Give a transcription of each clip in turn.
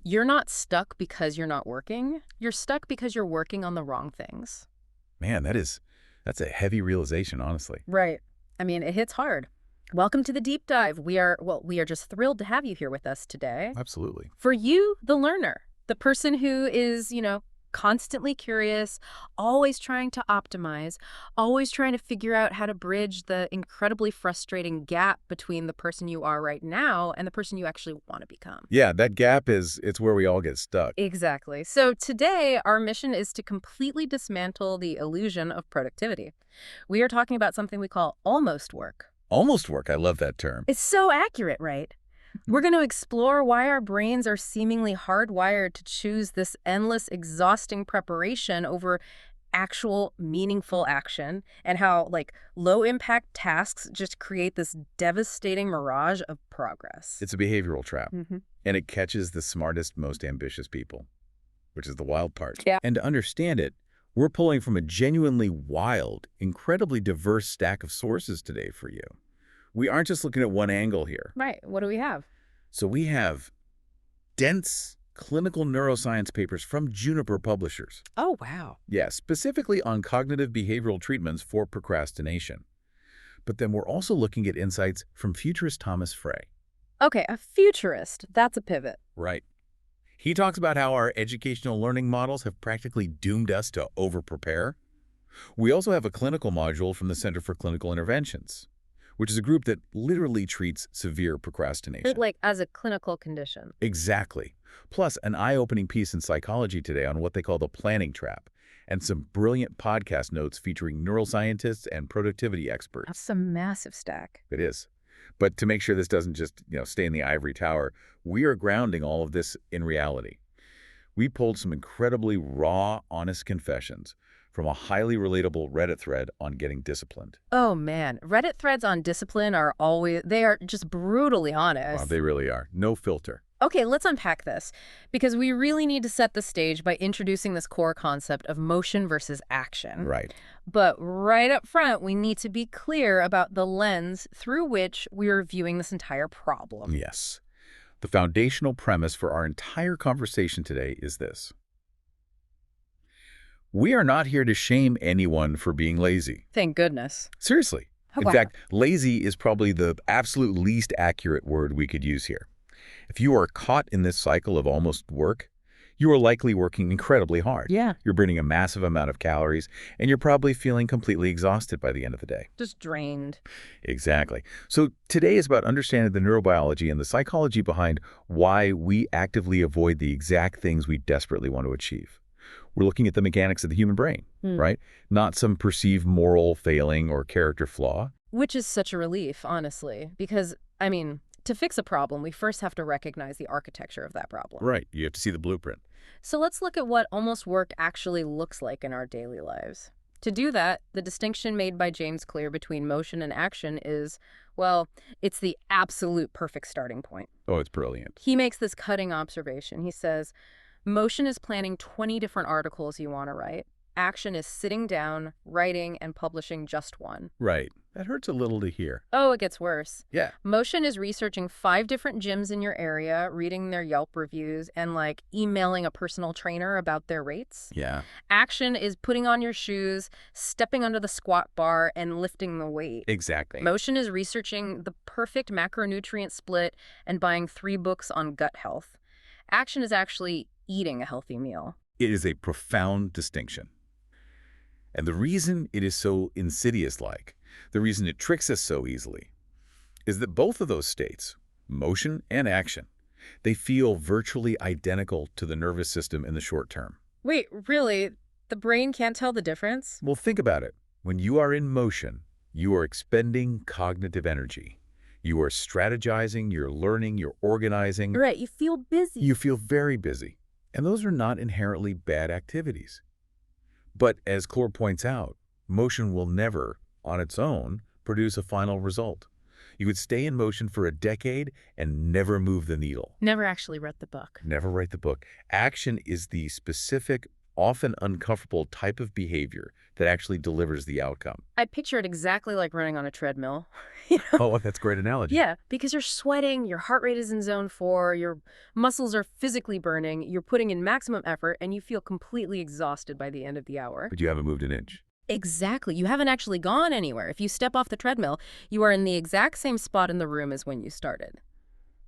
You're not stuck because you're not working. You're stuck because you're working on the wrong things. Man, that's a heavy realization, honestly. Right. I mean, it hits hard. Welcome to the deep dive. We are just thrilled to have you here with us today. Absolutely. For you, the learner, the person who is, constantly curious, always trying to optimize, always trying to figure out how to bridge the incredibly frustrating gap between the person you are right now and the person you actually want to become. Yeah, that gap it's where we all get stuck. Exactly. So today, our mission is to completely dismantle the illusion of productivity. We are talking about something we call almost work. Almost work, I love that term. It's so accurate, right? We're going to explore why our brains are seemingly hardwired to choose this endless, exhausting preparation over actual, meaningful action, and how, low-impact tasks just create this devastating mirage of progress. It's a behavioral trap, Mm-hmm. and it catches the smartest, most ambitious people, which is the wild part. Yeah. And to understand it, we're pulling from a genuinely wild, incredibly diverse stack of sources today for you. We aren't just looking at one angle here. Right. What do we have? So we have dense clinical neuroscience papers from Juniper publishers. Oh, wow. Yeah, specifically on cognitive behavioral treatments for procrastination. But then we're also looking at insights from futurist Thomas Frey. Okay, a futurist. That's a pivot. Right. He talks about how our educational learning models have practically doomed us to over-prepare. We also have a clinical module from the Center for Clinical Interventions, which is a group that literally treats severe procrastination. Like as a clinical condition. Exactly. Plus, an eye-opening piece in Psychology Today on what they call the planning trap, and some brilliant podcast notes featuring neuroscientists and productivity experts. That's a massive stack. It is. But to make sure this doesn't just, stay in the ivory tower, we are grounding all of this in reality. We pulled some incredibly raw, honest confessions from a highly relatable Reddit thread on getting disciplined. Oh, man. Reddit threads on discipline they are just brutally honest. Wow, they really are. No filter. Okay, let's unpack this, because we really need to set the stage by introducing this core concept of motion versus action. Right. But right up front, we need to be clear about the lens through which we are viewing this entire problem. Yes. The foundational premise for our entire conversation today is this. We are not here to shame anyone for being lazy. Thank goodness. Seriously. Oh, In wow. fact, lazy is probably the absolute least accurate word we could use here. If you are caught in this cycle of almost work, you are likely working incredibly hard. Yeah. You're burning a massive amount of calories, and you're probably feeling completely exhausted by the end of the day. Just drained. Exactly. So today is about understanding the neurobiology and the psychology behind why we actively avoid the exact things we desperately want to achieve. We're looking at the mechanics of the human brain, right? Not some perceived moral failing or character flaw. Which is such a relief, honestly, because, to fix a problem, we first have to recognize the architecture of that problem. Right. You have to see the blueprint. So let's look at what almost work actually looks like in our daily lives. To do that, the distinction made by James Clear between motion and action is, it's the absolute perfect starting point. Oh, it's brilliant. He makes this cutting observation. He says, motion is planning 20 different articles you want to write. Action is sitting down, writing, and publishing just one. Right. That hurts a little to hear. Oh, it gets worse. Yeah. Motion is researching 5 different gyms in your area, reading their Yelp reviews, and emailing a personal trainer about their rates. Yeah. Action is putting on your shoes, stepping under the squat bar, and lifting the weight. Exactly. Motion is researching the perfect macronutrient split and buying 3 books on gut health. Action is actually eating a healthy meal. It is a profound distinction. And the reason it is so insidious-like, the reason it tricks us so easily, is that both of those states, motion and action, they feel virtually identical to the nervous system in the short term. Wait, really? The brain can't tell the difference? Well, think about it. When you are in motion, you are expending cognitive energy. You are strategizing, you're learning, you're organizing. Right, you feel busy. You feel very busy. And those are not inherently bad activities. But as Clore points out, motion will never, on its own, produce a final result. You would stay in motion for a decade and never move the needle. Never actually read the book. Never write the book. Action is the specific, often uncomfortable type of behavior that actually delivers the outcome. I picture it exactly like running on a treadmill. Oh, that's a great analogy. Yeah, because you're sweating, your heart rate is in zone 4, your muscles are physically burning, you're putting in maximum effort, and you feel completely exhausted by the end of the hour. But you haven't moved an inch. Exactly. You haven't actually gone anywhere. If you step off the treadmill, you are in the exact same spot in the room as when you started.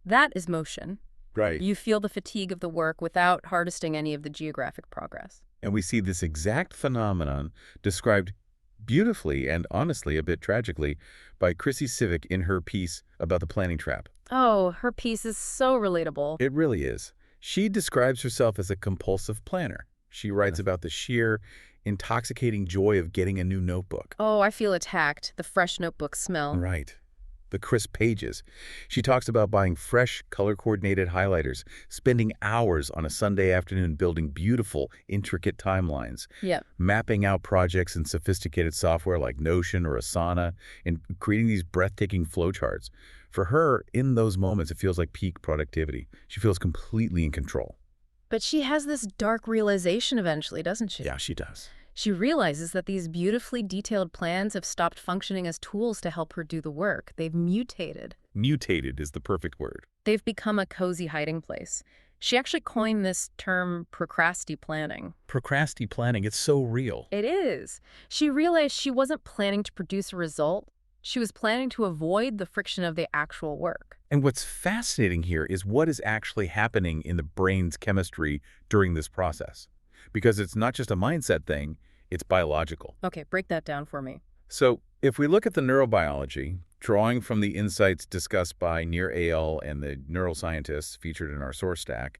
That is motion. Right. You feel the fatigue of the work without harvesting any of the geographic progress. And we see this exact phenomenon described beautifully and honestly a bit tragically by Chrissy Civic in her piece about the planning trap. Oh, her piece is so relatable. It really is. She describes herself as a compulsive planner. She writes about the sheer, intoxicating joy of getting a new notebook. Oh, I feel attacked. The fresh notebook smell. Right. The crisp pages. She talks about buying fresh, color-coordinated highlighters, spending hours on a Sunday afternoon building beautiful, intricate timelines, Yep. mapping out projects in sophisticated software like Notion or Asana, and creating these breathtaking flowcharts. For her, in those moments, it feels like peak productivity. She feels completely in control. But she has this dark realization eventually, doesn't she? Yeah, she does. She realizes that these beautifully detailed plans have stopped functioning as tools to help her do the work. They've mutated. Mutated is the perfect word. They've become a cozy hiding place. She actually coined this term procrasti-planning. Procrasti-planning, it's so real. It is. She realized she wasn't planning to produce a result. She was planning to avoid the friction of the actual work. And what's fascinating here is what is actually happening in the brain's chemistry during this process. Because it's not just a mindset thing, it's biological. Okay, break that down for me. So if we look at the neurobiology, drawing from the insights discussed by Nir Eyal and the neuroscientists featured in our source stack,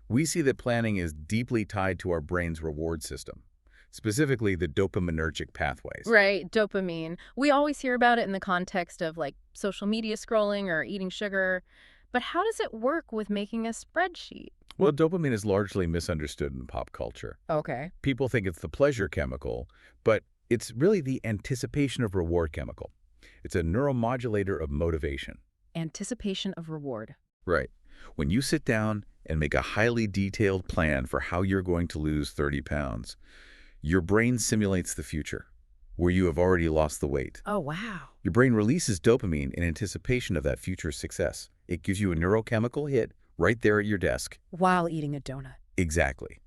we see that planning is deeply tied to our brain's reward system, specifically the dopaminergic pathways. Right, dopamine. We always hear about it in the context of like social media scrolling or eating sugar. But how does it work with making a spreadsheet? Well, dopamine is largely misunderstood in pop culture. Okay. People think it's the pleasure chemical, but it's really the anticipation of reward chemical. It's a neuromodulator of motivation. Anticipation of reward. Right. When you sit down and make a highly detailed plan for how you're going to lose 30 pounds, your brain simulates the future, where you have already lost the weight. Oh, wow. Your brain releases dopamine in anticipation of that future success. It gives you a neurochemical hit right there at your desk. While eating a donut. Exactly.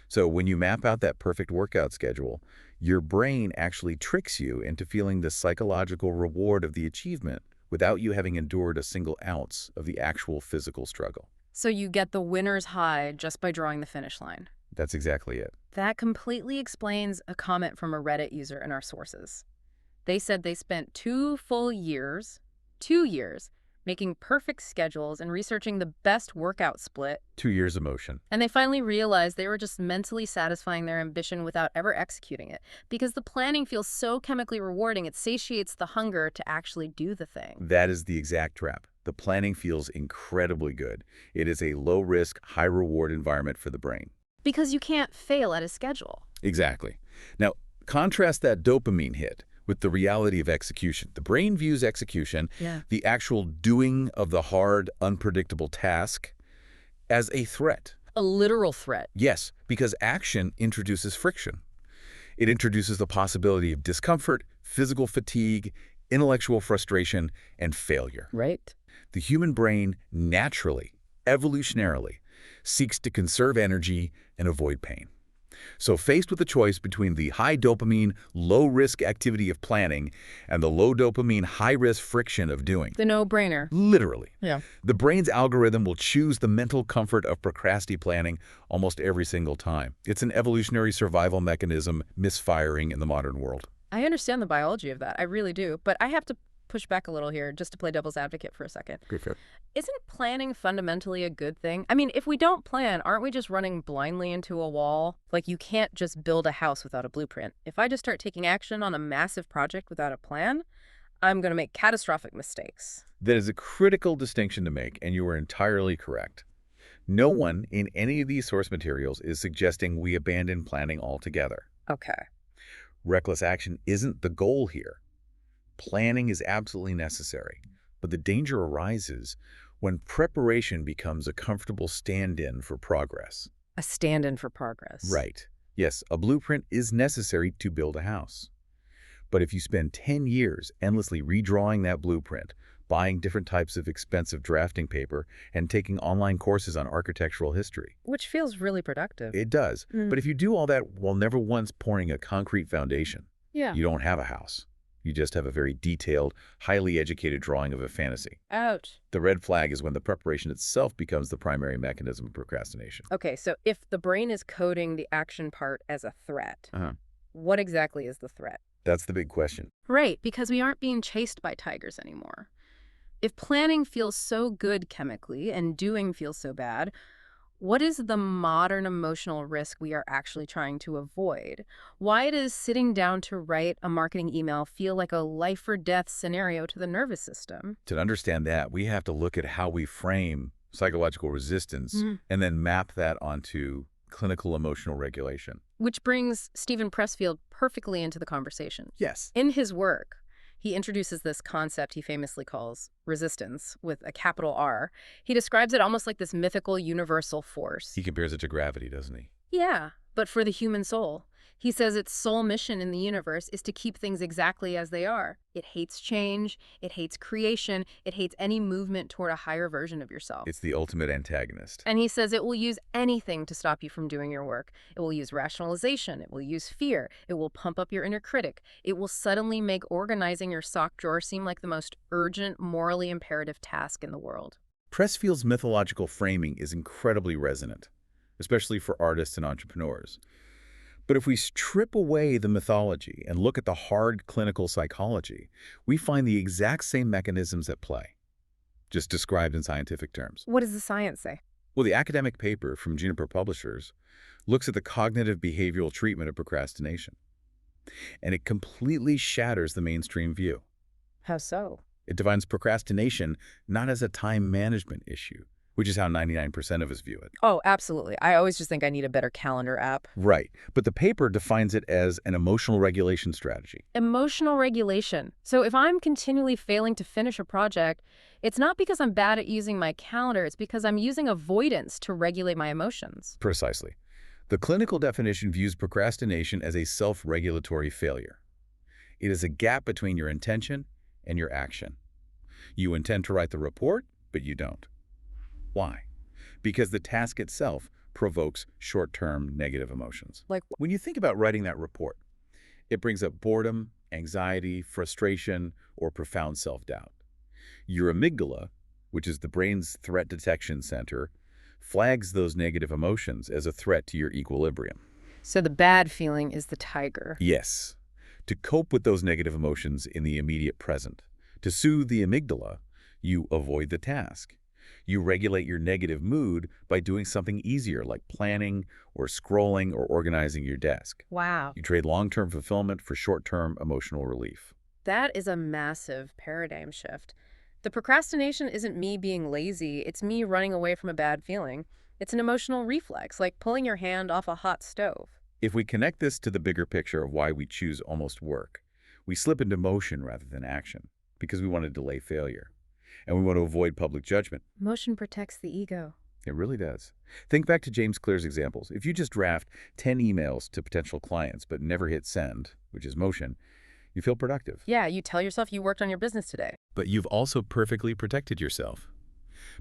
So when you map out that perfect workout schedule, your brain actually tricks you into feeling the psychological reward of the achievement without you having endured a single ounce of the actual physical struggle. So you get the winner's high just by drawing the finish line. That's exactly it. That completely explains a comment from a Reddit user in our sources. They said they spent 2 full years, 2 years, making perfect schedules and researching the best workout split. 2 years of motion. And they finally realized they were just mentally satisfying their ambition without ever executing it. Because the planning feels so chemically rewarding, it satiates the hunger to actually do the thing. That is the exact trap. The planning feels incredibly good. It is a low-risk, high-reward environment for the brain. Because you can't fail at a schedule. Exactly. Now, contrast that dopamine hit with the reality of execution. The brain views execution, the actual doing of the hard, unpredictable task, as a threat. A literal threat. Yes, because action introduces friction. It introduces the possibility of discomfort, physical fatigue, intellectual frustration, and failure. Right. The human brain naturally, evolutionarily, seeks to conserve energy and avoid pain. So faced with the choice between the high dopamine, low-risk activity of planning and the low dopamine, high-risk friction of doing. The no-brainer. Literally. Yeah. The brain's algorithm will choose the mental comfort of procrastinating almost every single time. It's an evolutionary survival mechanism misfiring in the modern world. I understand the biology of that. I really do. But I have to push back a little here just to play devil's advocate for a second. Great fit. Isn't planning fundamentally a good thing? I mean, if we don't plan, aren't we just running blindly into a wall? Like, you can't just build a house without a blueprint. If I just start taking action on a massive project without a plan, I'm going to make catastrophic mistakes. That is a critical distinction to make, and you are entirely correct. No one in any of these source materials is suggesting we abandon planning altogether. Okay. Reckless action isn't the goal here. Planning is absolutely necessary, but the danger arises when preparation becomes a comfortable stand-in for progress. A stand-in for progress. Right. Yes, a blueprint is necessary to build a house. But if you spend 10 years endlessly redrawing that blueprint, buying different types of expensive drafting paper, and taking online courses on architectural history, Which feels really productive. it does. Mm. But if you do all that while never once pouring a concrete foundation, Yeah. you don't have a house. You just have a very detailed, highly educated drawing of a fantasy. Ouch. The red flag is when the preparation itself becomes the primary mechanism of procrastination. Okay, so if the brain is coding the action part as a threat, Uh-huh. what exactly is the threat? That's the big question. Right, because we aren't being chased by tigers anymore. If planning feels so good chemically and doing feels so bad, what is the modern emotional risk we are actually trying to avoid? Why does sitting down to write a marketing email feel like a life or death scenario to the nervous system? To understand that, we have to look at how we frame psychological resistance Mhm. and then map that onto clinical emotional regulation. Which brings Stephen Pressfield perfectly into the conversation. Yes. In his work, he introduces this concept he famously calls resistance with a capital R. He describes it almost like this mythical universal force. He compares it to gravity, doesn't he? Yeah, but for the human soul. He says its sole mission in the universe is to keep things exactly as they are. It hates change, it hates creation, it hates any movement toward a higher version of yourself. It's the ultimate antagonist. And he says it will use anything to stop you from doing your work. It will use rationalization, it will use fear, it will pump up your inner critic. It will suddenly make organizing your sock drawer seem like the most urgent, morally imperative task in the world. Pressfield's mythological framing is incredibly resonant, especially for artists and entrepreneurs. But if we strip away the mythology and look at the hard clinical psychology, we find the exact same mechanisms at play, just described in scientific terms. What does the science say? Well, the academic paper from Juniper Publishers looks at the cognitive behavioral treatment of procrastination, and it completely shatters the mainstream view. How so? It defines procrastination not as a time management issue, which is how 99% of us view it. Oh, absolutely. I always just think I need a better calendar app. Right, but the paper defines it as an emotional regulation strategy. Emotional regulation. So if I'm continually failing to finish a project, it's not because I'm bad at using my calendar, it's because I'm using avoidance to regulate my emotions. Precisely. The clinical definition views procrastination as a self-regulatory failure. It is a gap between your intention and your action. You intend to write the report, but you don't. Why? Because the task itself provokes short-term negative emotions. Like, When you think about writing that report, it brings up boredom, anxiety, frustration, or profound self-doubt. Your amygdala, which is the brain's threat detection center, flags those negative emotions as a threat to your equilibrium. so the bad feeling is the tiger. Yes, to cope with those negative emotions in the immediate present. To soothe the amygdala, you avoid the task. You regulate your negative mood by doing something easier like planning or scrolling or organizing your desk. Wow. You trade long-term fulfillment for short-term emotional relief. That is a massive paradigm shift. The procrastination isn't me being lazy, it's me running away from a bad feeling. It's an emotional reflex, like pulling your hand off a hot stove. If we connect this to the bigger picture of why we choose almost work, we slip into motion rather than action because we want to delay failure. And we want to avoid public judgment. Motion protects the ego. It really does. Think back to James Clear's examples. If you just draft 10 emails to potential clients but never hit send, which is motion, you feel productive. Yeah, you tell yourself you worked on your business today. But you've also perfectly protected yourself.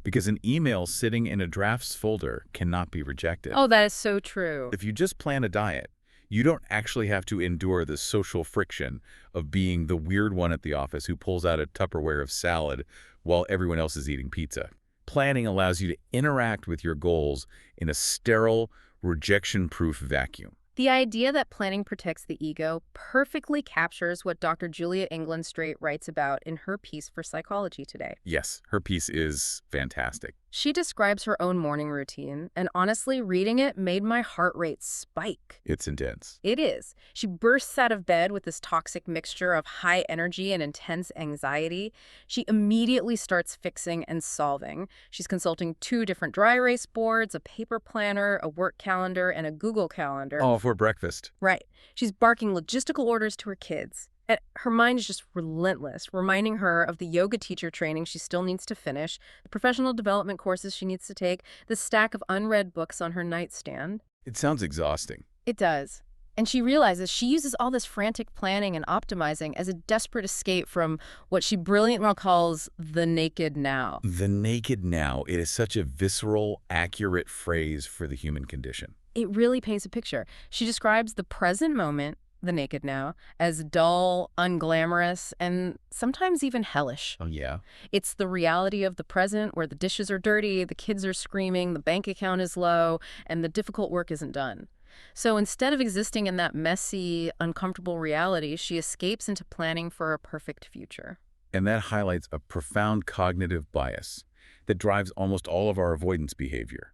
Because an email sitting in a drafts folder cannot be rejected. Oh, that is so true. If you just plan a diet, you don't actually have to endure the social friction of being the weird one at the office who pulls out a Tupperware of salad while everyone else is eating pizza. Planning allows you to interact with your goals in a sterile, rejection-proof vacuum. The idea that planning protects the ego perfectly captures what Dr. Julia England Strait writes about in her piece for Psychology Today. Yes, her piece is fantastic. She describes her own morning routine, and honestly, reading it made my heart rate spike. It's intense. It is. She bursts out of bed with this toxic mixture of high energy and intense anxiety. She immediately starts fixing and solving. She's consulting 2 different dry erase boards, a paper planner, a work calendar, and a Google Calendar. All for breakfast. Right. She's barking logistical orders to her kids. And her mind is just relentless, reminding her of the yoga teacher training she still needs to finish, the professional development courses she needs to take, the stack of unread books on her nightstand. It sounds exhausting. It does. And she realizes she uses all this frantic planning and optimizing as a desperate escape from what she brilliantly calls the naked now. The naked now, it is such a visceral, accurate phrase for the human condition. It really paints a picture. She describes the present moment, the naked now, as dull, unglamorous, and sometimes even hellish. Oh, yeah? It's the reality of the present where the dishes are dirty, the kids are screaming, the bank account is low, and the difficult work isn't done. So instead of existing in that messy, uncomfortable reality, she escapes into planning for a perfect future. And that highlights a profound cognitive bias that drives almost all of our avoidance behavior.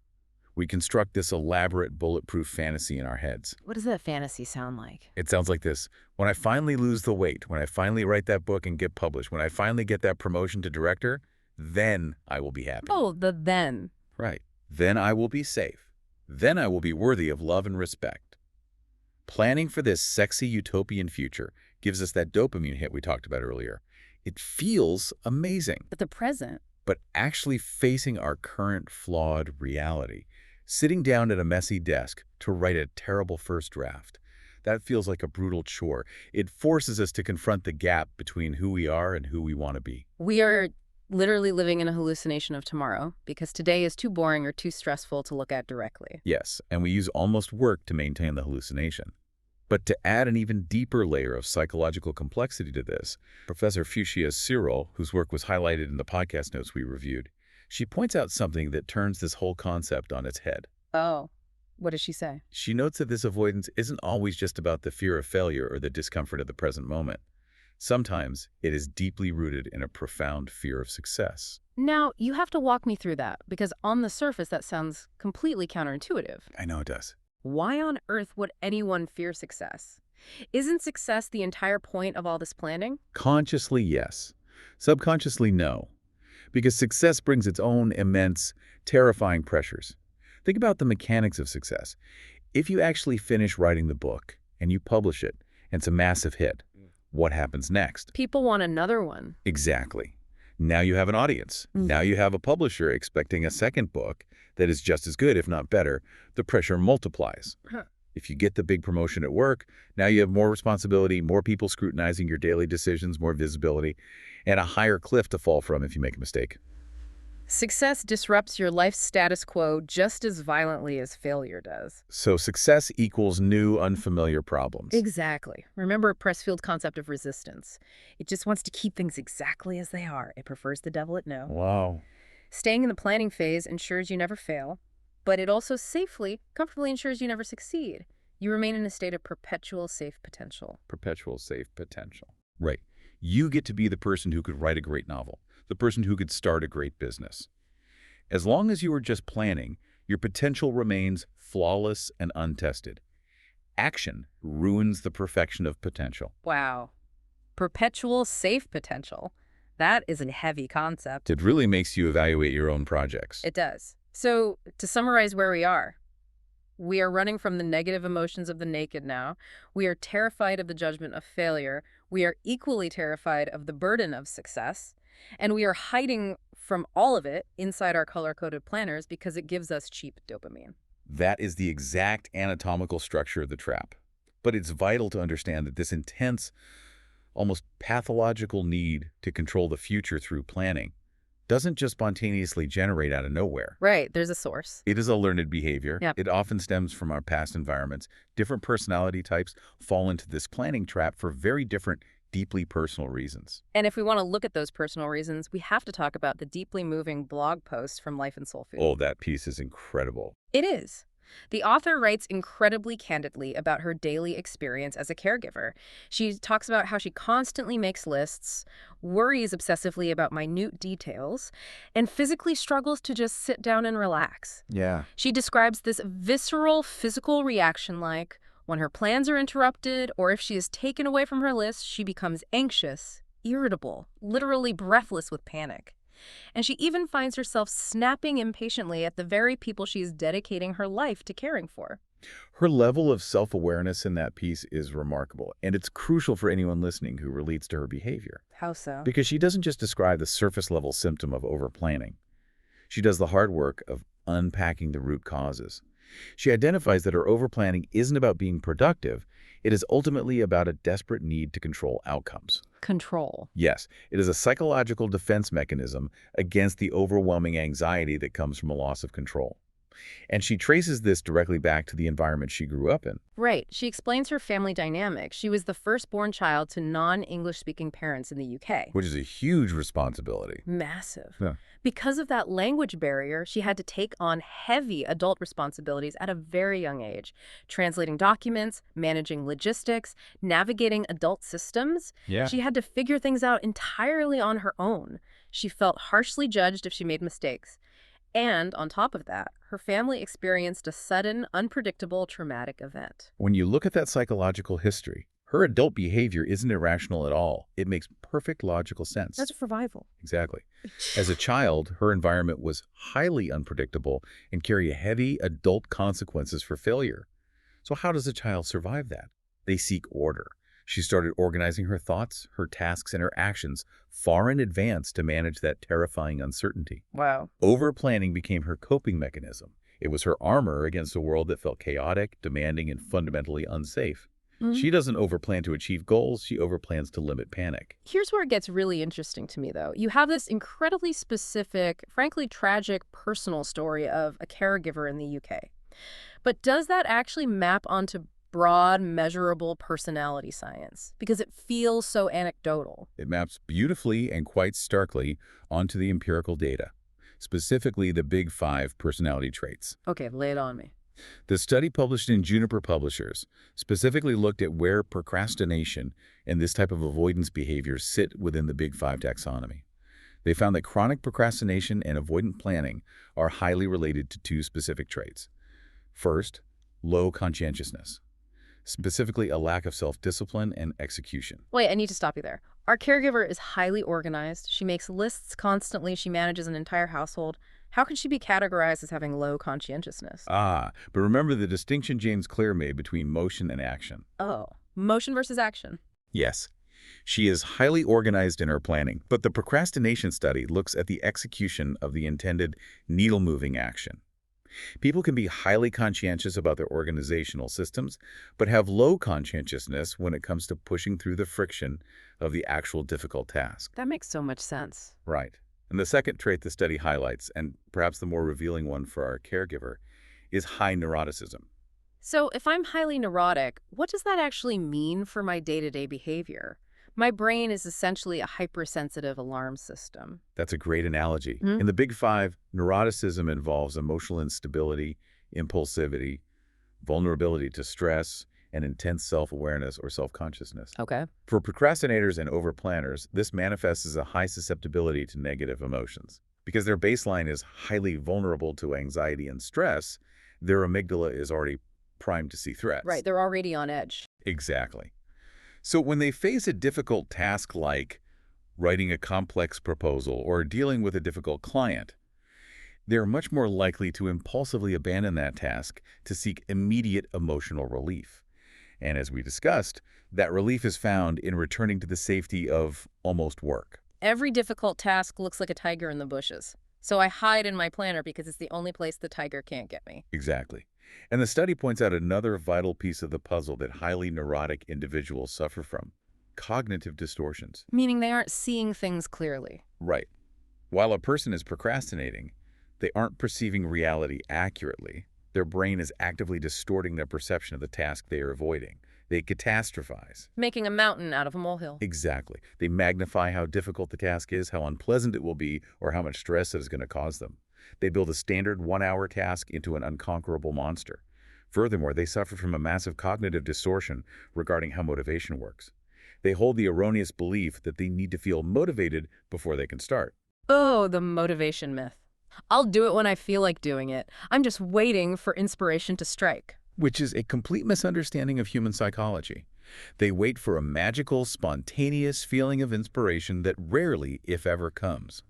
We construct this elaborate, bulletproof fantasy in our heads. What does that fantasy sound like? It sounds like this. When I finally lose the weight, when I finally write that book and get published, when I finally get that promotion to director, then I will be happy. Oh, the then. Right. Then I will be safe. Then I will be worthy of love and respect. Planning for this sexy utopian future gives us that dopamine hit we talked about earlier. It feels amazing. But the present. But actually facing our current flawed reality, sitting down at a messy desk to write a terrible first draft, that feels like a brutal chore. It forces us to confront the gap between who we are and who we want to be. We are literally living in a hallucination of tomorrow because today is too boring or too stressful to look at directly. Yes, and we use almost work to maintain the hallucination. But to add an even deeper layer of psychological complexity to this, Professor Fuchsia Cyril, whose work was highlighted in the podcast notes we reviewed, she points out something that turns this whole concept on its head. Oh, what does she say? She notes that this avoidance isn't always just about the fear of failure or the discomfort of the present moment. Sometimes it is deeply rooted in a profound fear of success. Now, you have to walk me through that because on the surface that sounds completely counterintuitive. I know it does. Why on earth would anyone fear success? Isn't success the entire point of all this planning? Consciously, yes. Subconsciously, no. Because success brings its own immense, terrifying pressures. Think about the mechanics of success. If you actually finish writing the book and you publish it, and it's a massive hit, what happens next? People want another one. Exactly. Now you have an audience. Now you have a publisher expecting a second book that is just as good, if not better. The pressure multiplies. If you get the big promotion at work, now you have more responsibility, more people scrutinizing your daily decisions, more visibility, and a higher cliff to fall from if you make a mistake. Success disrupts your life status quo just as violently as failure does. So success equals new, unfamiliar problems. Exactly. Remember Pressfield's concept of resistance. It just wants to keep things exactly as they are. It prefers the devil at no. Wow. Staying in the planning phase ensures you never fail, but it also safely, comfortably ensures you never succeed. You remain in a state of perpetual safe potential. Perpetual safe potential. Right. You get to be the person who could write a great novel, the person who could start a great business. As long as you are just planning, your potential remains flawless and untested. Action ruins the perfection of potential. Wow. Perpetual safe potential. That is a heavy concept. It really makes you evaluate your own projects. It does. So, to summarize where we are running from the negative emotions of the naked now. We are terrified of the judgment of failure. We are equally terrified of the burden of success. And we are hiding from all of it inside our color-coded planners because it gives us cheap dopamine. That is the exact anatomical structure of the trap. But it's vital to understand that this intense, almost pathological need to control the future through planning doesn't just spontaneously generate out of nowhere. Right, there's a source. It is a learned behavior. Yep. It often stems from our past environments. Different personality types fall into this planning trap for very different, deeply personal reasons. And if we want to look at those personal reasons, we have to talk about the deeply moving blog post from Life in Soul Food. Oh, that piece is incredible. It is. The author writes incredibly candidly about her daily experience as a caregiver. She talks about how she constantly makes lists, worries obsessively about minute details, and physically struggles to just sit down and relax. Yeah. She describes this visceral physical reaction like when her plans are interrupted or if she is taken away from her list, she becomes anxious, irritable, literally breathless with panic. And she even finds herself snapping impatiently at the very people she is dedicating her life to caring for. Her level of self-awareness in that piece is remarkable, and it's crucial for anyone listening who relates to her behavior. How so? Because she doesn't just describe the surface-level symptom of overplanning. She does the hard work of unpacking the root causes. She identifies that her overplanning isn't about being productive, it is ultimately about a desperate need to control outcomes. Control. Yes, it is a psychological defense mechanism against the overwhelming anxiety that comes from a loss of control. And she traces this directly back to the environment she grew up in, Right. She explains her family dynamic. She was the firstborn child to non-English speaking parents in the UK. which is a huge responsibility. Massive. Yeah. Because of that language barrier, she had to take on heavy adult responsibilities at a very young age, translating documents, managing logistics, navigating adult systems. Yeah. She had to figure things out entirely on her own. She felt harshly judged if she made mistakes. And on top of that, her family experienced a sudden, unpredictable, traumatic event. When you look at that psychological history, her adult behavior isn't irrational at all. It makes perfect logical sense. That's survival. Exactly. As a child, her environment was highly unpredictable and carried heavy adult consequences for failure. So how does a child survive that? They seek order. She started organizing her thoughts, her tasks, and her actions far in advance to manage that terrifying uncertainty. Wow. Overplanning became her coping mechanism. It was her armor against a world that felt chaotic, demanding, and fundamentally unsafe. She doesn't overplan to achieve goals, she overplans to limit panic. Here's where it gets really interesting to me, though. You have this incredibly specific, frankly tragic personal story of a caregiver in the UK. But does that actually map onto broad, measurable personality science? Because it feels so anecdotal. It maps beautifully and quite starkly onto the empirical data, specifically the Big Five personality traits. Okay, lay it on me. The study published in Juniper Publishers specifically looked at where procrastination and this type of avoidance behaviors sit within the Big Five taxonomy. They found that chronic procrastination and avoidant planning are highly related to two specific traits. First, low conscientiousness, specifically a lack of self-discipline and execution. Wait, I need to stop you there. Our caregiver is highly organized. She makes lists constantly. She manages an entire household. How can she be categorized as having low conscientiousness? But remember the distinction James Clear made between motion and action. Oh, motion versus action. Yes, she is highly organized in her planning, but the procrastination study looks at the execution of the intended needle-moving action. People can be highly conscientious about their organizational systems, but have low conscientiousness when it comes to pushing through the friction of the actual difficult task. That makes so much sense. Right. And the second trait the study highlights, and perhaps the more revealing one for our caregiver, is high neuroticism. So if I'm highly neurotic, what does that actually mean for my day-to-day behavior? My brain is essentially a hypersensitive alarm system. That's a great analogy. In the Big Five, neuroticism involves emotional instability, impulsivity, vulnerability to stress, and intense self-awareness or self-consciousness. Okay. For procrastinators and overplanners, this manifests as a high susceptibility to negative emotions. Because their baseline is highly vulnerable to anxiety and stress, their amygdala is already primed to see threats. Right, they're already on edge. Exactly. So when they face a difficult task like writing a complex proposal or dealing with a difficult client, they're much more likely to impulsively abandon that task to seek immediate emotional relief. And as we discussed, that relief is found in returning to the safety of almost work. Every difficult task looks like a tiger in the bushes. So I hide in my planner because it's the only place the tiger can't get me. Exactly. And the study points out another vital piece of the puzzle that highly neurotic individuals suffer from: cognitive distortions. Meaning they aren't seeing things clearly. Right. While a person is procrastinating, they aren't perceiving reality accurately. Their brain is actively distorting their perception of the task they are avoiding. They catastrophize. Making a mountain out of a molehill. Exactly. They magnify how difficult the task is, how unpleasant it will be, or how much stress it is going to cause them. They build a standard one-hour task into an unconquerable monster. Furthermore, they suffer from a massive cognitive distortion regarding how motivation works. They hold the erroneous belief that they need to feel motivated before they can start. Oh, the motivation myth. I'll do it when I feel like doing it. I'm just waiting for inspiration to strike. Which is a complete misunderstanding of human psychology. They wait for a magical, spontaneous feeling of inspiration that rarely, if ever, comes.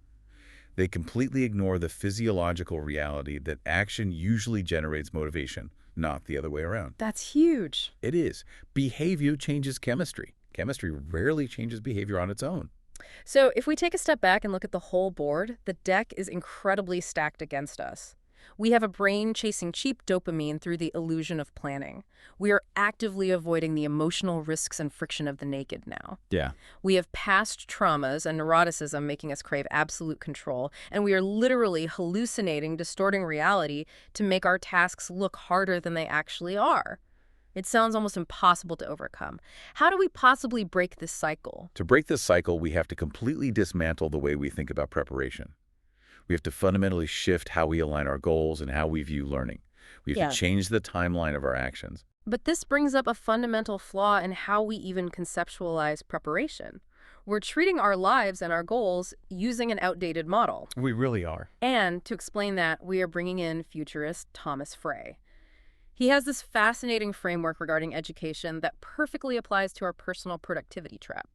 They completely ignore the physiological reality that action usually generates motivation, not the other way around. That's huge. It is. Behavior changes chemistry. Chemistry rarely changes behavior on its own. So if we take a step back and look at the whole board, the deck is incredibly stacked against us. We have a brain chasing cheap dopamine through the illusion of planning. We are actively avoiding the emotional risks and friction of the naked now. Yeah. We have past traumas and neuroticism making us crave absolute control, and we are literally hallucinating, distorting reality to make our tasks look harder than they actually are. It sounds almost impossible to overcome. How do we possibly break this cycle? To break this cycle, we have to completely dismantle the way we think about preparation. We have to fundamentally shift how we align our goals and how we view learning. We have to Yeah. change the timeline of our actions. But this brings up a fundamental flaw in how we even conceptualize preparation. We're treating our lives and our goals using an outdated model. We really are. And to explain that, we are bringing in futurist Thomas Frey. He has this fascinating framework regarding education that perfectly applies to our personal productivity trap.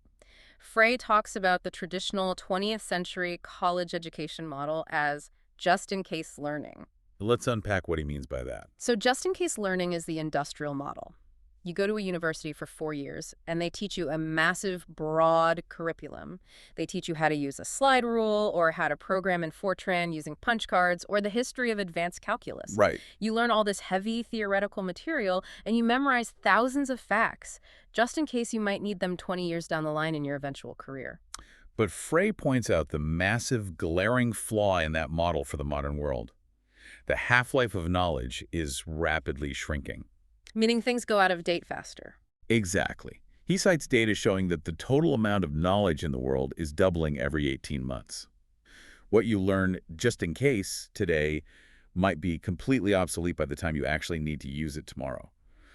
Frey talks about the traditional 20th century college education model as just-in-case learning. Let's unpack what he means by that. So just-in-case learning is the industrial model. You go to a university for 4 years, and they teach you a massive, broad curriculum. They teach you how to use a slide rule, or how to program in Fortran using punch cards, or the history of advanced calculus. Right. You learn all this heavy theoretical material, and you memorize thousands of facts, just in case you might need them 20 years down the line in your eventual career. But Frey points out the massive, glaring flaw in that model for the modern world. The half-life of knowledge is rapidly shrinking. Meaning things go out of date faster. Exactly. He cites data showing that the total amount of knowledge in the world is doubling every 18 months. What you learn just in case today might be completely obsolete by the time you actually need to use it tomorrow.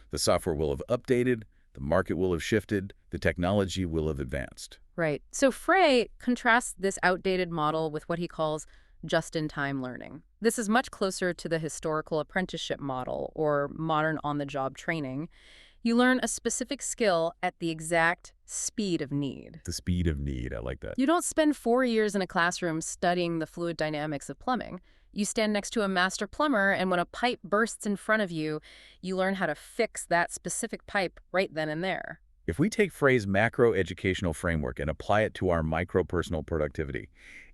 The software will have updated, the market will have shifted, the technology will have advanced. Right. So Frey contrasts this outdated model with what he calls just-in-time learning. This is much closer to the historical apprenticeship model or modern on-the-job training. You learn a specific skill at the exact speed of need. The speed of need, I like that. You don't spend 4 years in a classroom studying the fluid dynamics of plumbing. You stand next to a master plumber, and when a pipe bursts in front of you, you learn how to fix that specific pipe right then and there. If we take Frey's macro educational framework and apply it to our micro-personal productivity,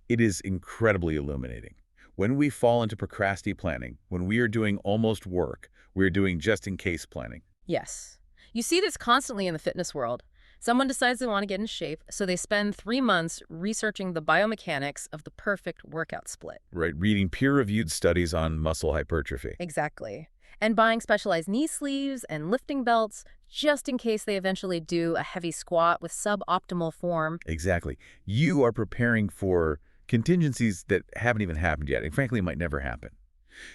it is incredibly illuminating. When we fall into procrastination planning, when we are doing almost work, we're doing just-in-case planning. Yes. You see this constantly in the fitness world. Someone decides they want to get in shape, so they spend 3 months researching the biomechanics of the perfect workout split. Right, reading peer-reviewed studies on muscle hypertrophy. Exactly. And buying specialized knee sleeves and lifting belts just in case they eventually do a heavy squat with suboptimal form. Exactly. You are preparing for contingencies that haven't even happened yet, and frankly might never happen.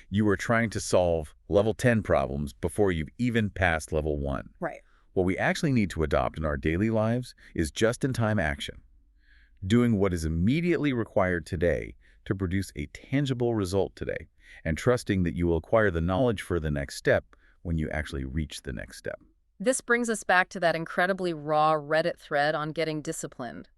You are trying to solve level 10 problems before you've even passed level 1. Right. What we actually need to adopt in our daily lives is just-in-time action, doing what is immediately required today to produce a tangible result today, and trusting that you will acquire the knowledge for the next step when you actually reach the next step. This brings us back to that incredibly raw Reddit thread on getting disciplined.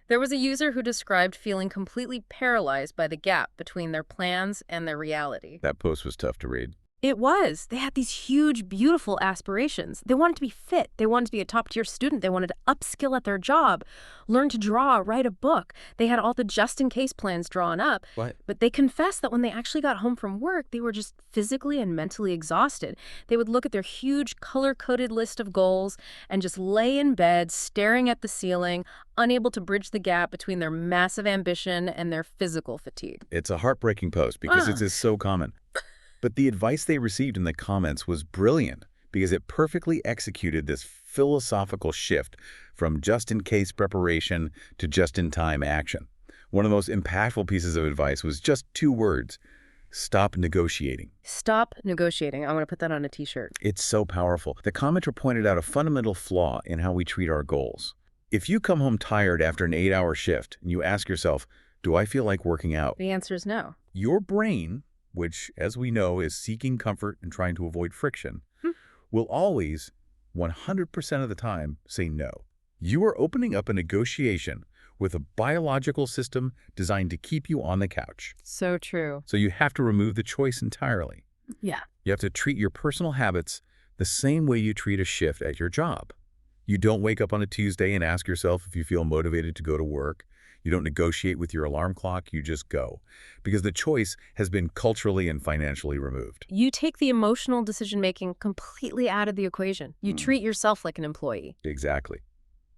There was a user who described feeling completely paralyzed by the gap between their plans and their reality. That post was tough to read. It was. They had these huge, beautiful aspirations. They wanted to be fit. They wanted to be a top-tier student. They wanted to upskill at their job, learn to draw, write a book. They had all the just-in-case plans drawn up. What? But they confessed that when they actually got home from work, they were just physically and mentally exhausted. They would look at their huge, color-coded list of goals and just lay in bed, staring at the ceiling, unable to bridge the gap between their massive ambition and their physical fatigue. It's a heartbreaking post because it is so common. But the advice they received in the comments was brilliant because it perfectly executed this philosophical shift from just-in-case preparation to just-in-time action. One of the most impactful pieces of advice was just 2 words: stop negotiating. Stop negotiating. I want to put that on a t-shirt. It's so powerful. The commenter pointed out a fundamental flaw in how we treat our goals. If you come home tired after an 8-hour shift and you ask yourself, do I feel like working out? The answer is no. Your brain, which, as we know, is seeking comfort and trying to avoid friction, will always, 100% of the time, say no. You are opening up a negotiation with a biological system designed to keep you on the couch. So true. So you have to remove the choice entirely. Yeah. You have to treat your personal habits the same way you treat a shift at your job. You don't wake up on a Tuesday and ask yourself if you feel motivated to go to work. You don't negotiate with your alarm clock, you just go. Because the choice has been culturally and financially removed. You take the emotional decision-making completely out of the equation. You Mm. treat yourself like an employee. Exactly.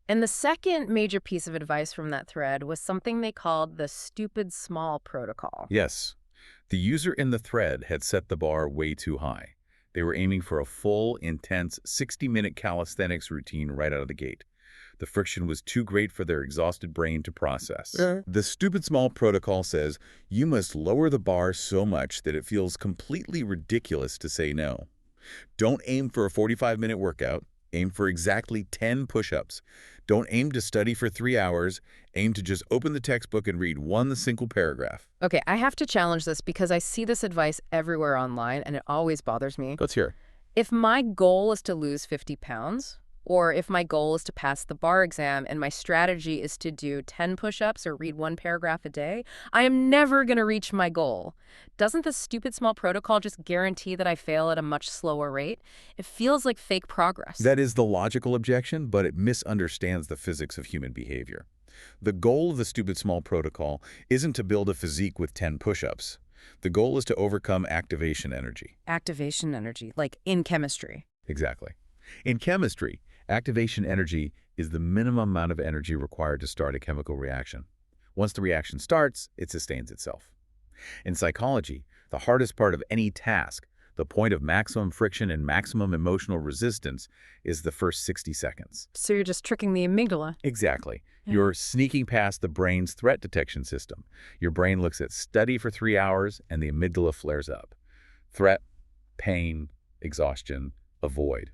And the second major piece of advice from that thread was something they called the stupid small protocol. Yes. The user in the thread had set the bar way too high. They were aiming for a full, intense 60-minute calisthenics routine right out of the gate. The friction was too great for their exhausted brain to process. The stupid small protocol says you must lower the bar so much that it feels completely ridiculous to say no. Don't aim for a 45-minute workout. Aim for exactly 10 push-ups. Don't aim to study for 3 hours. Aim to just open the textbook and read one single paragraph. Okay, I have to challenge this because I see this advice everywhere online and it always bothers me. Let's hear. If my goal is to lose 50 pounds, or if my goal is to pass the bar exam and my strategy is to do 10 push-ups or read one paragraph a day, I am never going to reach my goal. Doesn't the stupid small protocol just guarantee that I fail at a much slower rate? It feels like fake progress. That is the logical objection, but it misunderstands the physics of human behavior. The goal of the stupid small protocol isn't to build a physique with 10 push-ups. The goal is to overcome activation energy. Activation energy, like in chemistry. Exactly. In chemistry, activation energy is the minimum amount of energy required to start a chemical reaction. Once the reaction starts, it sustains itself. In psychology, the hardest part of any task, the point of maximum friction and maximum emotional resistance, is the first 60 seconds. So you're just tricking the amygdala. Exactly. Yeah. You're sneaking past the brain's threat detection system. Your brain looks at study for 3 hours and the amygdala flares up. Threat, pain, exhaustion, avoid.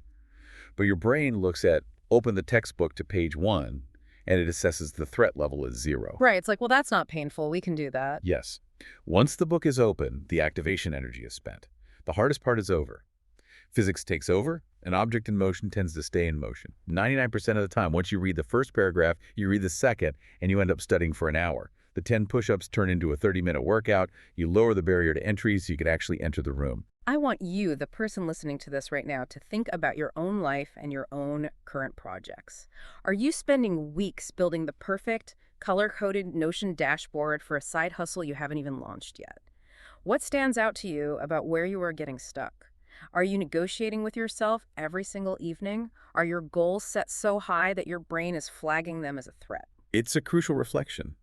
But your brain looks at open the textbook to page 1 and it assesses the threat level as 0. Right, it's like, well, that's not painful. We can do that. Yes. Once the book is open, the activation energy is spent. The hardest part is over. Physics takes over. An object in motion tends to stay in motion. 99% of the time, once you read the first paragraph, you read the second, and you end up studying for an hour. The 10 push-ups turn into a 30-minute workout. You lower the barrier to entry so you can actually enter the room. I want you, the person listening to this right now, to think about your own life and your own current projects. Are you spending weeks building the perfect, color-coded Notion dashboard for a side hustle you haven't even launched yet? What stands out to you about where you are getting stuck? Are you negotiating with yourself every single evening? Are your goals set so high that your brain is flagging them as a threat? It's a crucial reflection.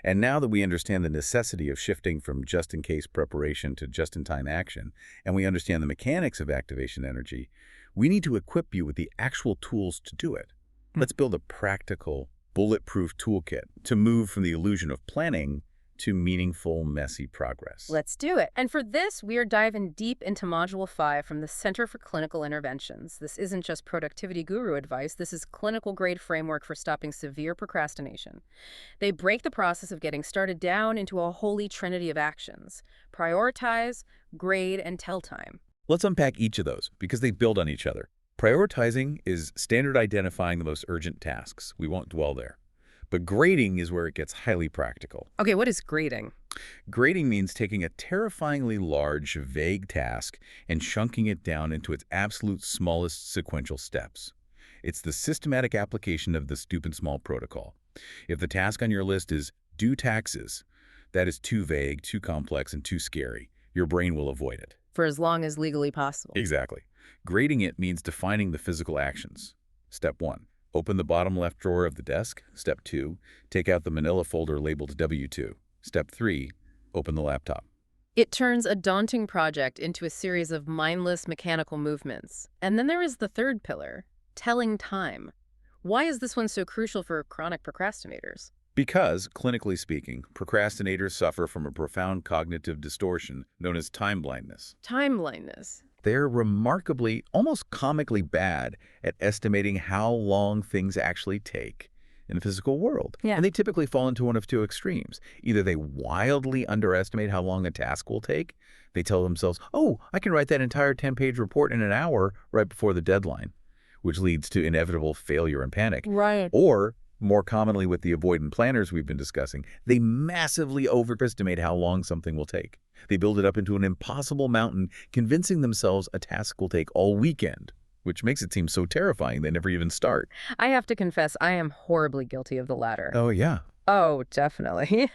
And now that we understand the necessity of shifting from just-in-case preparation to just-in-time action, and we understand the mechanics of activation energy, we need to equip you with the actual tools to do it. Let's build a practical, bulletproof toolkit to move from the illusion of planning to meaningful, messy progress. Let's do it. And for this, we are diving deep into Module 5 from the Center for Clinical Interventions. This isn't just productivity guru advice. This is clinical-grade framework for stopping severe procrastination. They break the process of getting started down into a holy trinity of actions. Prioritize, grade, and tell time. Let's unpack each of those because they build on each other. Prioritizing is standard identifying the most urgent tasks. We won't dwell there. But grading is where it gets highly practical. Okay, what is grading? Grading means taking a terrifyingly large, vague task and chunking it down into its absolute smallest sequential steps. It's the systematic application of the stupid small protocol. If the task on your list is do taxes, that is too vague, too complex, and too scary. Your brain will avoid it. For as long as legally possible. Exactly. Grading it means defining the physical actions. Step 1. Open the bottom left drawer of the desk. Step 2. Take out the manila folder labeled W2. Step 3. Open the laptop. It turns a daunting project into a series of mindless mechanical movements. And then there is the third pillar, telling time. Why is this one so crucial for chronic procrastinators? Because, clinically speaking, procrastinators suffer from a profound cognitive distortion known as time blindness. Time blindness. They're remarkably, almost comically bad at estimating how long things actually take in the physical world. Yeah. And they typically fall into one of two extremes. Either they wildly underestimate how long a task will take. They tell themselves, oh, I can write that entire 10-page report in an hour right before the deadline, which leads to inevitable failure and panic. Right. Or, more commonly with the avoidant planners we've been discussing, they massively overestimate how long something will take. They build it up into an impossible mountain, convincing themselves a task will take all weekend, which makes it seem so terrifying they never even start. I have to confess, I am horribly guilty of the latter. Oh, yeah. Oh, definitely.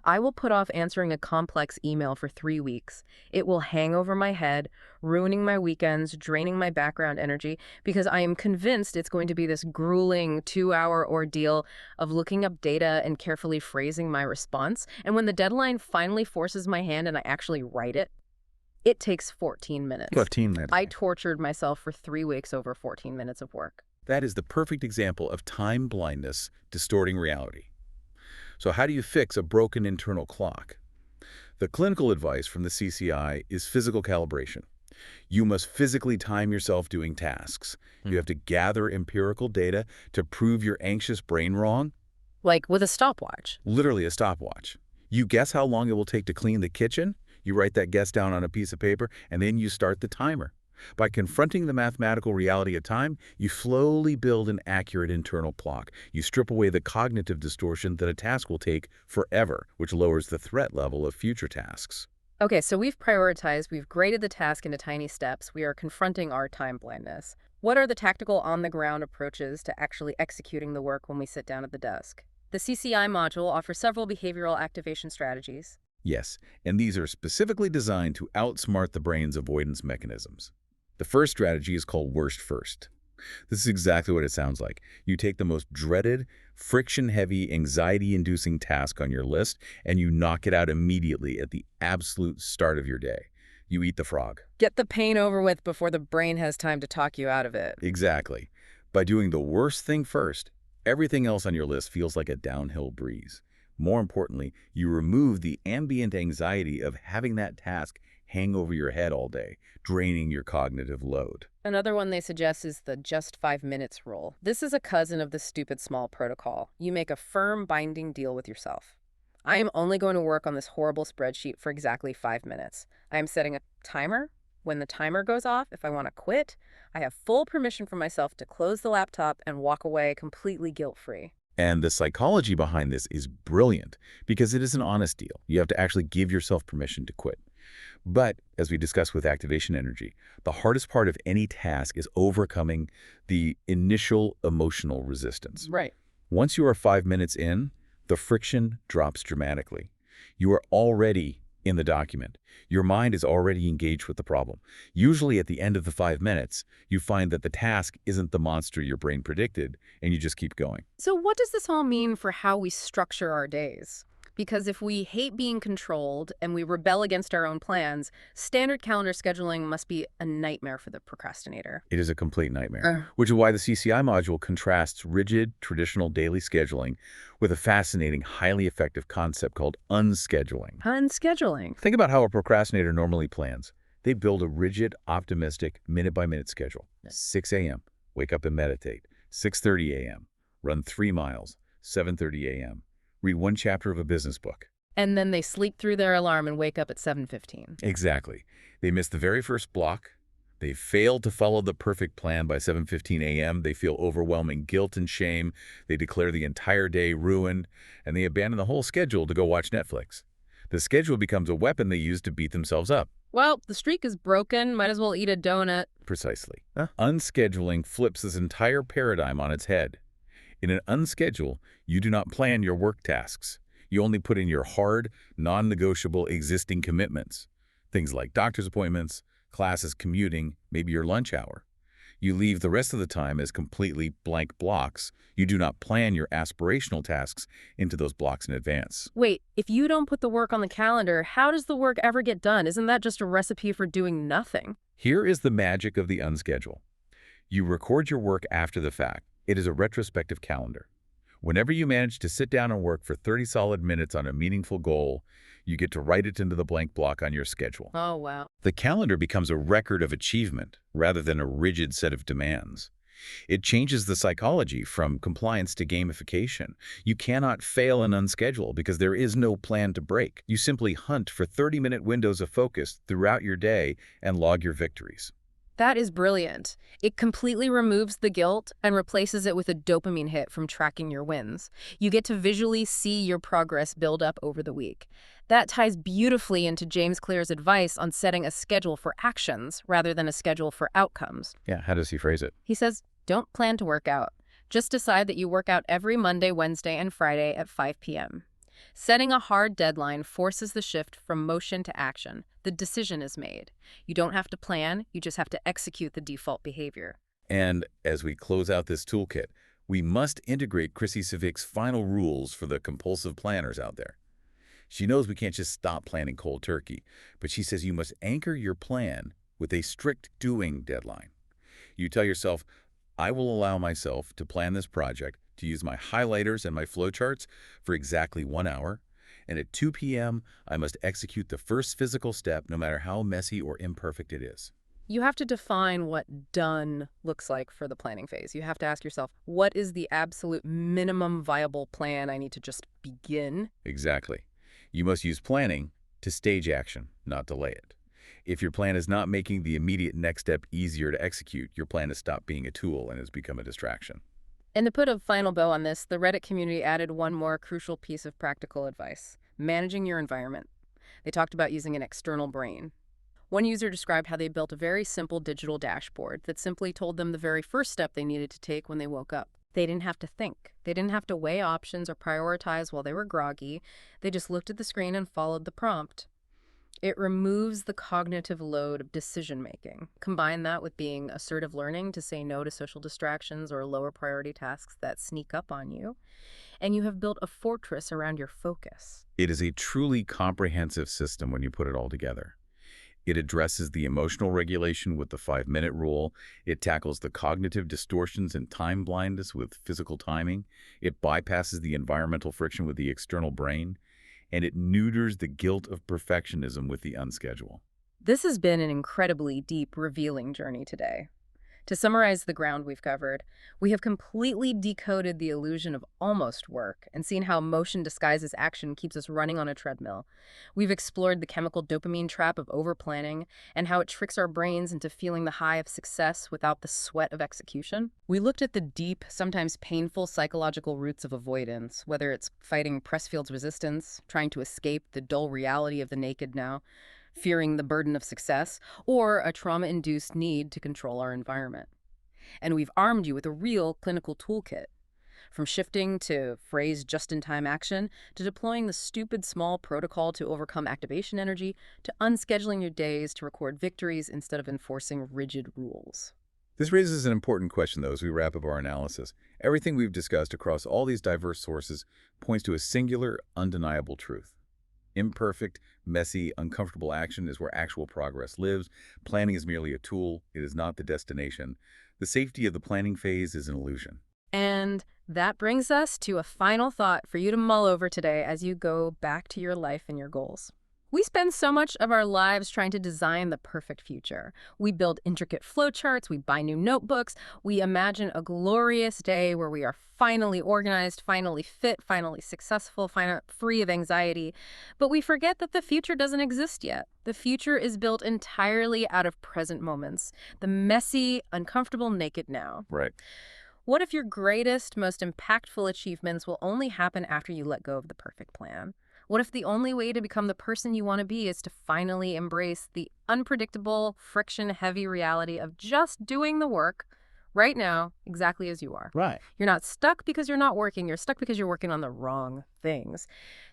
I will put off answering a complex email for 3 weeks. It will hang over my head, ruining my weekends, draining my background energy, because I am convinced it's going to be this grueling 2-hour ordeal of looking up data and carefully phrasing my response. And when the deadline finally forces my hand and I actually write it, it takes 14 minutes. 15 minutes. I tortured myself for 3 weeks over 14 minutes of work. That is the perfect example of time blindness distorting reality. So how do you fix a broken internal clock? The clinical advice from the CCI is physical calibration. You must physically time yourself doing tasks. You have to gather empirical data to prove your anxious brain wrong. Like with a stopwatch. Literally a stopwatch. You guess how long it will take to clean the kitchen. You write that guess down on a piece of paper, and then you start the timer. By confronting the mathematical reality of time, you slowly build an accurate internal clock. You strip away the cognitive distortion that a task will take forever, which lowers the threat level of future tasks. Okay, so we've prioritized, we've graded the task into tiny steps, we are confronting our time blindness. What are the tactical on-the-ground approaches to actually executing the work when we sit down at the desk? The CCI module offers several behavioral activation strategies. Yes, and these are specifically designed to outsmart the brain's avoidance mechanisms. The first strategy is called worst first. This is exactly what it sounds like. You take the most dreaded, friction-heavy, anxiety-inducing task on your list, and you knock it out immediately at the absolute start of your day. You eat the frog. Get the pain over with before the brain has time to talk you out of it. Exactly. By doing the worst thing first, everything else on your list feels like a downhill breeze. More importantly, you remove the ambient anxiety of having that task hang over your head all day, draining your cognitive load. Another one they suggest is the just 5 minutes rule. This is a cousin of the stupid small protocol. You make a firm binding deal with yourself. I am only going to work on this horrible spreadsheet for exactly 5 minutes. I am setting a timer. When the timer goes off, if I want to quit, I have full permission for myself to close the laptop and walk away completely guilt-free. And the psychology behind this is brilliant because it is an honest deal. You have to actually give yourself permission to quit. But, as we discussed with activation energy, the hardest part of any task is overcoming the initial emotional resistance. Right. Once you are 5 minutes in, the friction drops dramatically. You are already in the document. Your mind is already engaged with the problem. Usually at the end of the 5 minutes, you find that the task isn't the monster your brain predicted, and you just keep going. So what does this all mean for how we structure our days? Because if we hate being controlled and we rebel against our own plans, standard calendar scheduling must be a nightmare for the procrastinator. It is a complete nightmare, which is why the CCI module contrasts rigid, traditional daily scheduling with a fascinating, highly effective concept called unscheduling. Unscheduling. Think about how a procrastinator normally plans. They build a rigid, optimistic, minute-by-minute schedule. 6 a.m., wake up and meditate. 6:30 a.m., run 3 miles. 7:30 a.m., read 1 chapter of a business book. And then they sleep through their alarm and wake up at 7:15. Exactly. They miss the very first block. They fail to follow the perfect plan by 7:15 a.m. They feel overwhelming guilt and shame. They declare the entire day ruined, and they abandon the whole schedule to go watch Netflix. The schedule becomes a weapon they use to beat themselves up. Well, the streak is broken. Might as well eat a donut. Precisely. Unscheduling flips this entire paradigm on its head. In an unschedule, you do not plan your work tasks. You only put in your hard, non-negotiable existing commitments. Things like doctor's appointments, classes, commuting, maybe your lunch hour. You leave the rest of the time as completely blank blocks. You do not plan your aspirational tasks into those blocks in advance. Wait, if you don't put the work on the calendar, how does the work ever get done? Isn't that just a recipe for doing nothing? Here is the magic of the unschedule. You record your work after the fact. It is a retrospective calendar. Whenever you manage to sit down and work for 30 solid minutes on a meaningful goal, you get to write it into the blank block on your schedule. Oh, wow. The calendar becomes a record of achievement rather than a rigid set of demands. It changes the psychology from compliance to gamification. You cannot fail and unschedule because there is no plan to break. You simply hunt for 30-minute windows of focus throughout your day and log your victories. That is brilliant. It completely removes the guilt and replaces it with a dopamine hit from tracking your wins. You get to visually see your progress build up over the week. That ties beautifully into James Clear's advice on setting a schedule for actions rather than a schedule for outcomes. Yeah, how does he phrase it? He says, don't plan to work out. Just decide that you work out every Monday, Wednesday, and Friday at 5 p.m. Setting a hard deadline forces the shift from motion to action. The decision is made. You don't have to plan, you just have to execute the default behavior. And as we close out this toolkit, we must integrate Chrissy Civic's final rules for the compulsive planners out there. She knows we can't just stop planning cold turkey, but she says you must anchor your plan with a strict doing deadline. You tell yourself, I will allow myself to plan this project, to use my highlighters and my flowcharts for exactly 1 hour, and at 2 p.m. I must execute the first physical step no matter how messy or imperfect it is. You have to define what done looks like for the planning phase. You have to ask yourself, what is the absolute minimum viable plan I need to just begin? Exactly. You must use planning to stage action, not delay it. If your plan is not making the immediate next step easier to execute, your plan has stopped being a tool and has become a distraction. And to put a final bow on this, the Reddit community added one more crucial piece of practical advice: managing your environment. They talked about using an external brain. One user described how they built a very simple digital dashboard that simply told them the very first step they needed to take when they woke up. They didn't have to think. They didn't have to weigh options or prioritize while they were groggy. They just looked at the screen and followed the prompt. It removes the cognitive load of decision-making. Combine that with being assertive learning to say no to social distractions or lower priority tasks that sneak up on you, and you have built a fortress around your focus. It is a truly comprehensive system when you put it all together. It addresses the emotional regulation with the 5-minute rule. It tackles the cognitive distortions and time blindness with physical timing. It bypasses the environmental friction with the external brain. And it neuters the guilt of perfectionism with the unschedule. This has been an incredibly deep, revealing journey today. To summarize the ground we've covered, we have completely decoded the illusion of almost work and seen how motion disguises action keeps us running on a treadmill. We've explored the chemical dopamine trap of overplanning and how it tricks our brains into feeling the high of success without the sweat of execution. We looked at the deep, sometimes painful psychological roots of avoidance, whether it's fighting Pressfield's resistance, trying to escape the dull reality of the naked now, fearing the burden of success, or a trauma-induced need to control our environment. And we've armed you with a real clinical toolkit. From shifting to phrase just-in-time action, to deploying the stupid small protocol to overcome activation energy, to unscheduling your days to record victories instead of enforcing rigid rules. This raises an important question, though, as we wrap up our analysis. Everything we've discussed across all these diverse sources points to a singular, undeniable truth. Imperfect, messy, uncomfortable action is where actual progress lives. Planning is merely a tool. It is not the destination. The safety of the planning phase is an illusion. And that brings us to a final thought for you to mull over today as you go back to your life and your goals. We spend so much of our lives trying to design the perfect future. We build intricate flowcharts, we buy new notebooks, we imagine a glorious day where we are finally organized, finally fit, finally successful, free of anxiety. But we forget that the future doesn't exist yet. The future is built entirely out of present moments, the messy, uncomfortable, naked now. Right. What if your greatest, most impactful achievements will only happen after you let go of the perfect plan? What if the only way to become the person you want to be is to finally embrace the unpredictable, friction-heavy reality of just doing the work right now, exactly as you are? Right. You're not stuck because you're not working. You're stuck because you're working on the wrong things.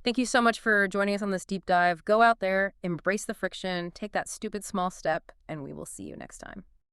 Thank you so much for joining us on this deep dive. Go out there, embrace the friction, take that stupid small step, and we will see you next time.